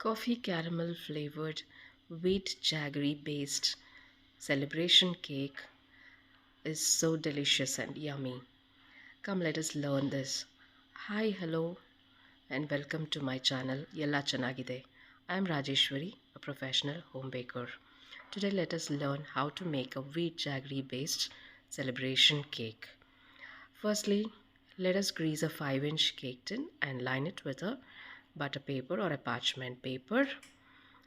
Coffee caramel flavored wheat jaggery based celebration cake is so delicious and yummy. Come, let us learn this. Hi, hello, and welcome to my channel Yella Chanagide. I am Rajeshwari, a professional home baker. Today let us learn how to make a wheat jaggery based celebration cake. Firstly, let us grease a 5-inch cake tin and line it with a butter paper or a parchment paper.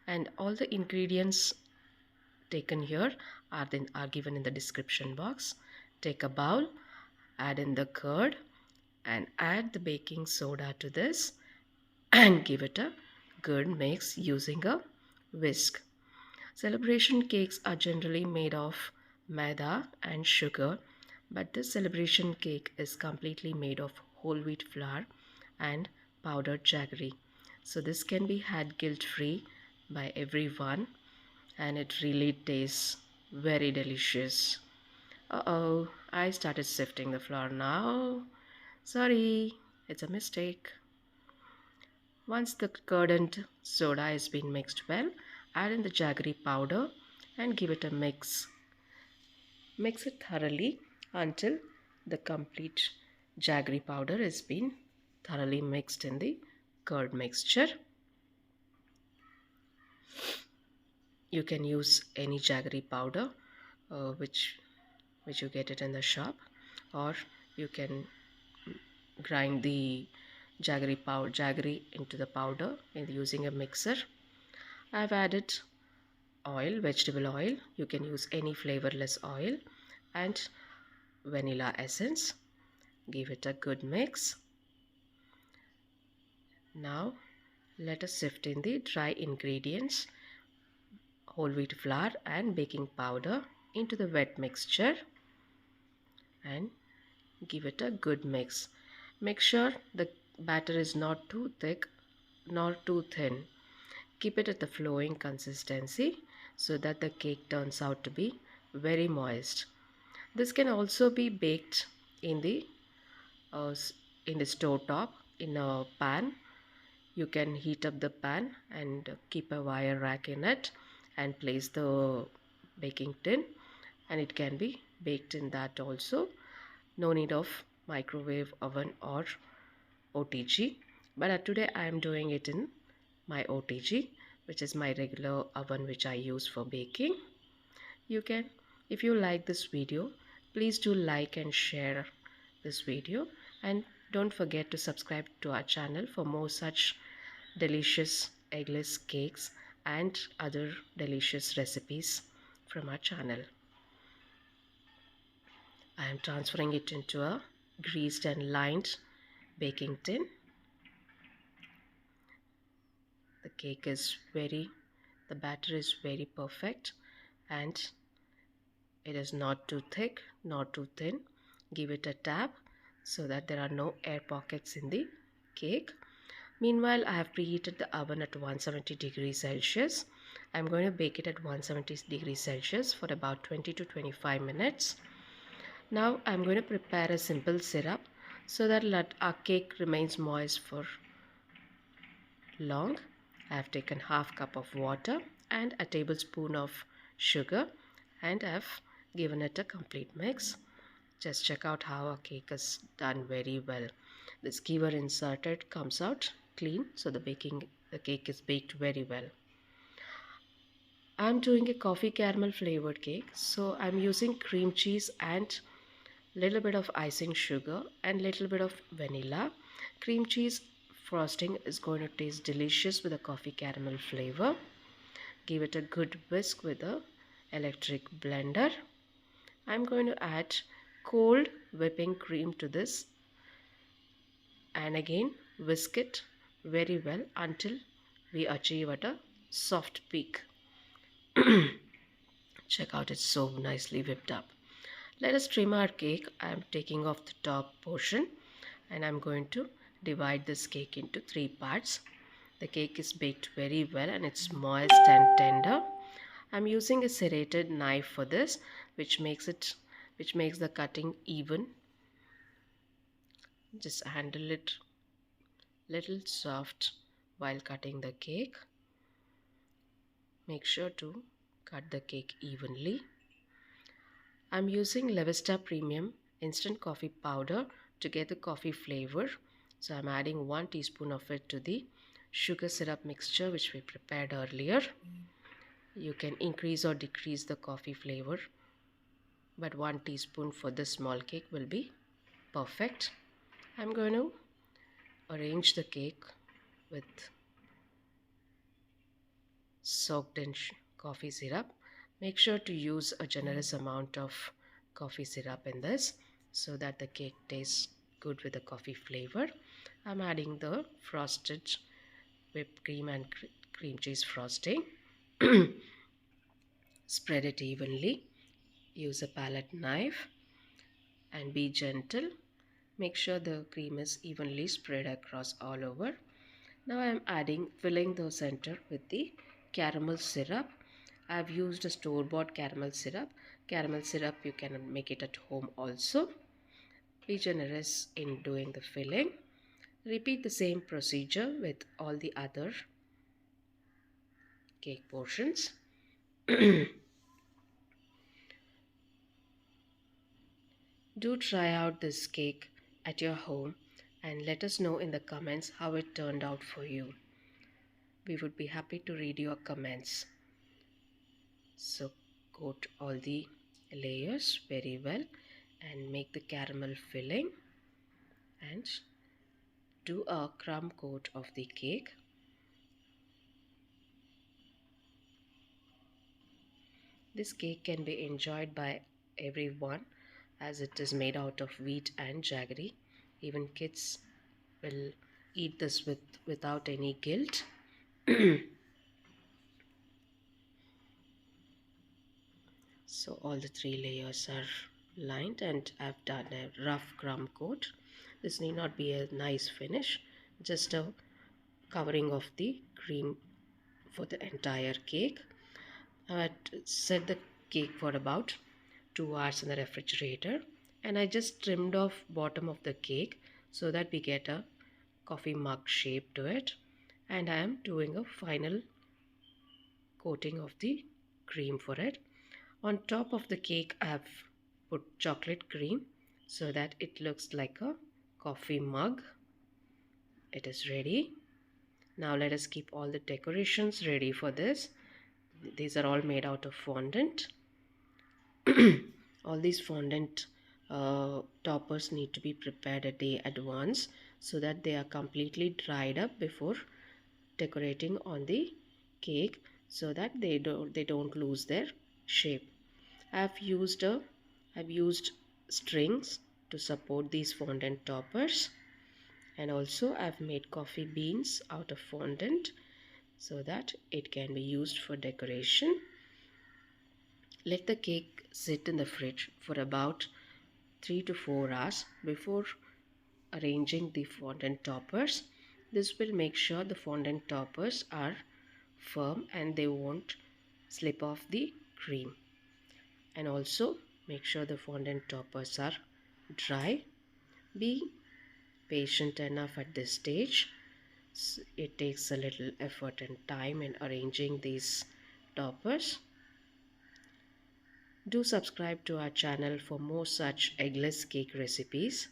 And all the ingredients taken here are given in the description box. Take a bowl, add in the curd and add the baking soda to this and give it a good mix using a whisk. Celebration cakes are generally made of maida and sugar, but this celebration cake is completely made of whole wheat flour and powdered jaggery. So this can be had guilt-free by everyone, and it really tastes very delicious. Uh-oh, I started sifting the flour now. Sorry, it's a mistake. Once the curd and soda has been mixed well, add in the jaggery powder and give it a mix. Mix it thoroughly until the complete jaggery powder has been thoroughly mixed in the curd mixture. You can use any jaggery powder which you get it in the shop, or you can grind the jaggery into the powder using a mixer. I've added oil, vegetable oil. You can use any flavorless oil and vanilla essence. Give it a good mix. Now let us sift in the dry ingredients, whole wheat flour and baking powder into the wet mixture and give it a good mix. Make sure the batter is not too thick nor too thin. Keep it at the flowing consistency so that the cake turns out to be very moist. This can also be baked in the stove top in a pan. You can heat up the pan and keep a wire rack in it and place the baking tin, and it can be baked in that also. No need of microwave oven or OTG, but today I am doing it in my OTG, which is my regular oven which I use for baking. You can, if you like this video, please do like and share this video, and don't forget to subscribe to our channel for more such delicious eggless cakes and other delicious recipes from our channel. I am transferring it into a greased and lined baking tin. The batter is very perfect and it is not too thick nor too thin. Give it a tap so that there are no air pockets in the cake. Meanwhile, I have preheated the oven at 170 degrees Celsius. I'm going to bake it at 170 degrees Celsius for about 20 to 25 minutes. Now I'm going to prepare a simple syrup so that our cake remains moist for long. I have taken half cup of water and a tablespoon of sugar, and I have given it a complete mix. Just check out how our cake is done very well. The skewer inserted comes out clean, so the cake is baked very well. I'm doing a coffee caramel flavored cake, so I'm using cream cheese and little bit of icing sugar and little bit of vanilla. Cream cheese frosting is going to taste delicious with a coffee caramel flavor. Give it a good whisk with a electric blender. I'm going to add cold whipping cream to this and again whisk it very well until we achieve at a soft peak. Check out, it's so nicely whipped up. Let us trim our cake. I am taking off the top portion and I'm going to divide this cake into 3 parts. The cake is baked very well and it's moist and tender. I'm using a serrated knife for this, which makes the cutting even. Just handle it little soft while cutting the cake. Make sure to cut the cake evenly. I'm using Levista Premium instant coffee powder to get the coffee flavor. So I'm adding 1 teaspoon of it to the sugar syrup mixture which we prepared earlier. You can increase or decrease the coffee flavor, but 1 teaspoon for this small cake will be perfect. I'm going to arrange the cake with soaked in coffee syrup. Make sure to use a generous amount of coffee syrup in this so that the cake tastes good with the coffee flavor. I'm adding the frosted whipped cream and cream cheese frosting. Spread it evenly. Use a palette knife and be gentle. Make sure the cream is evenly spread across all over. Now I am filling the center with the caramel syrup. I have used a store-bought caramel syrup. Caramel syrup you can make it at home also. Be generous in doing the filling. Repeat the same procedure with all the other cake portions. Do try out this cake at your home and let us know in the comments how it turned out for you. We would be happy to read your comments. So coat all the layers very well and make the caramel filling and do a crumb coat of the cake. This cake can be enjoyed by everyone as it is made out of wheat and jaggery. Even kids will eat this without any guilt. So all the 3 layers are lined and I've done a rough crumb coat. This need not be a nice finish, just a covering of the cream for the entire cake. I had set the cake for about 2 hours in the refrigerator and I just trimmed off bottom of the cake so that we get a coffee mug shape to it, and I am doing a final coating of the cream for it. On top of the cake I have put chocolate cream so that it looks like a coffee mug. It is ready. Now let us keep all the decorations ready for this. These are all made out of fondant. All these fondant toppers need to be prepared a day advance so that they are completely dried up before decorating on the cake so that they don't lose their shape. I've used strings to support these fondant toppers, and also I've made coffee beans out of fondant so that it can be used for decoration. Let the cake sit in the fridge for about 3 to 4 hours before arranging the fondant toppers. This will make sure the fondant toppers are firm and they won't slip off the cream. And also make sure the fondant toppers are dry. Be patient enough at this stage. It takes a little effort and time in arranging these toppers. Do subscribe to our channel for more such eggless cake recipes,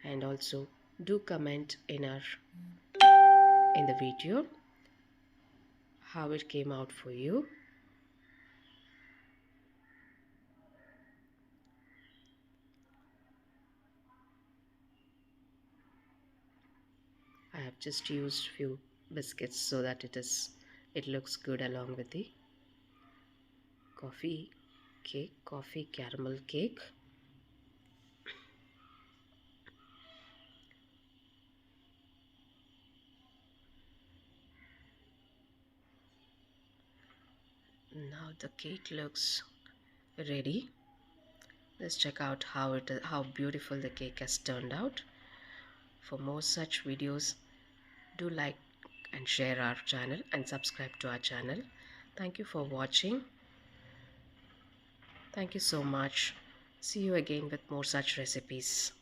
and also do comment in the video how it came out for you. I have just used few biscuits so that it looks good along with the coffee caramel cake. Now the cake looks ready. Let's check out how beautiful the cake has turned out. For more such videos, do like and share our channel and subscribe to our channel. Thank you for watching. Thank you so much. See you again with more such recipes.